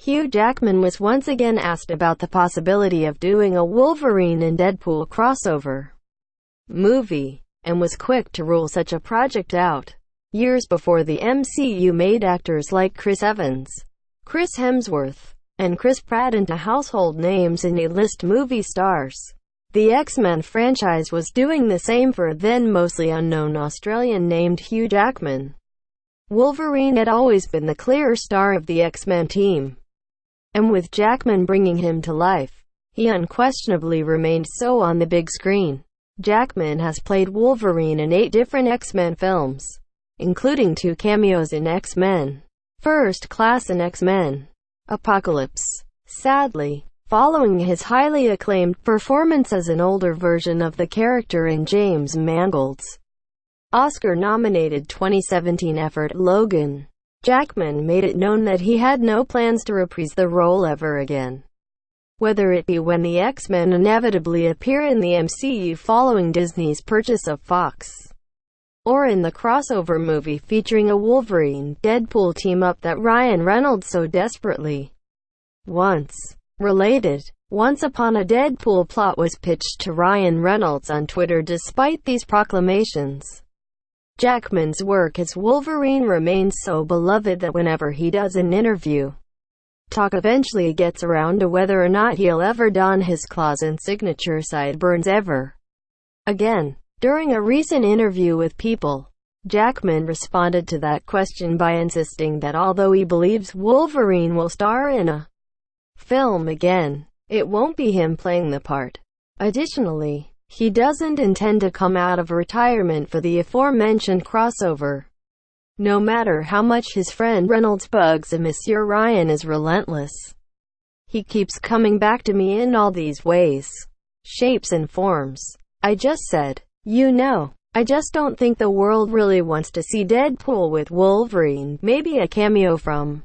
Hugh Jackman was once again asked about the possibility of doing a Wolverine and Deadpool crossover movie, and was quick to rule such a project out. Years before the MCU made actors like Chris Evans, Chris Hemsworth, and Chris Pratt into household names and A-list movie stars. The X-Men franchise was doing the same for a then mostly unknown Australian named Hugh Jackman. Wolverine had always been the clear star of the X-Men team, and with Jackman bringing him to life, he unquestionably remained so on the big screen. Jackman has played Wolverine in 8 different X-Men films, including 2 cameos in X-Men First Class and X-Men Apocalypse. Sadly, following his highly acclaimed performance as an older version of the character in James Mangold's Oscar-nominated 2017 effort Logan, Jackman made it known that he had no plans to reprise the role ever again. Whether it be when the X-Men inevitably appear in the MCU following Disney's purchase of Fox, or in the crossover movie featuring a Wolverine-Deadpool team-up that Ryan Reynolds so desperately wants. Related, Once Upon a Deadpool plot was pitched to Ryan Reynolds on Twitter. Despite these proclamations, Jackman's work as Wolverine remains so beloved that whenever he does an interview, talk eventually gets around to whether or not he'll ever don his claws and signature sideburns ever again. During a recent interview with People, Jackman responded to that question by insisting that although he believes Wolverine will star in a film again, it won't be him playing the part. Additionally, he doesn't intend to come out of retirement for the aforementioned crossover. No matter how much his friend Reynolds bugs him, Monsieur Ryan is relentless. He keeps coming back to me in all these ways, shapes and forms. I just said, I just don't think the world really wants to see Deadpool with Wolverine, maybe a cameo from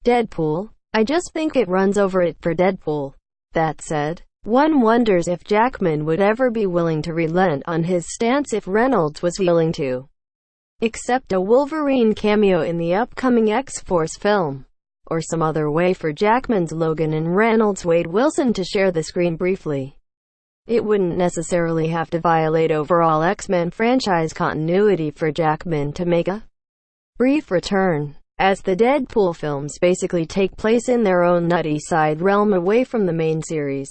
Deadpool. I just think it runs over it for Deadpool. That said, one wonders if Jackman would ever be willing to relent on his stance if Reynolds was willing to accept a Wolverine cameo in the upcoming X-Force film, or some other way for Jackman's Logan and Reynolds' Wade Wilson to share the screen briefly. It wouldn't necessarily have to violate overall X-Men franchise continuity for Jackman to make a brief return, as the Deadpool films basically take place in their own nutty side realm away from the main series.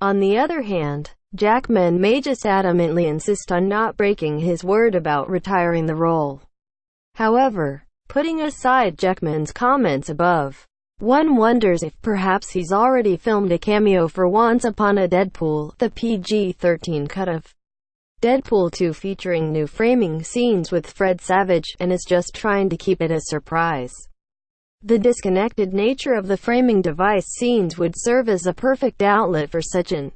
On the other hand, Jackman may just adamantly insist on not breaking his word about retiring the role. However, putting aside Jackman's comments above, one wonders if perhaps he's already filmed a cameo for Once Upon a Deadpool, the PG-13 cut of Deadpool 2 featuring new framing scenes with Fred Savage, and is just trying to keep it a surprise. The disconnected nature of the framing device scenes would serve as a perfect outlet for such an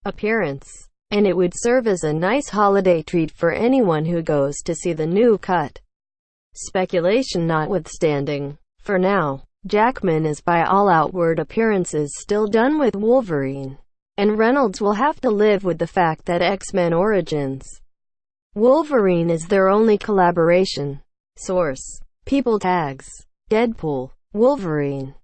appearance, and it would serve as a nice holiday treat for anyone who goes to see the new cut. Speculation notwithstanding, for now, Jackman is by all outward appearances still done with Wolverine, and Reynolds will have to live with the fact that X-Men Origins Wolverine is their only collaboration. Source: People tags. Deadpool, Wolverine.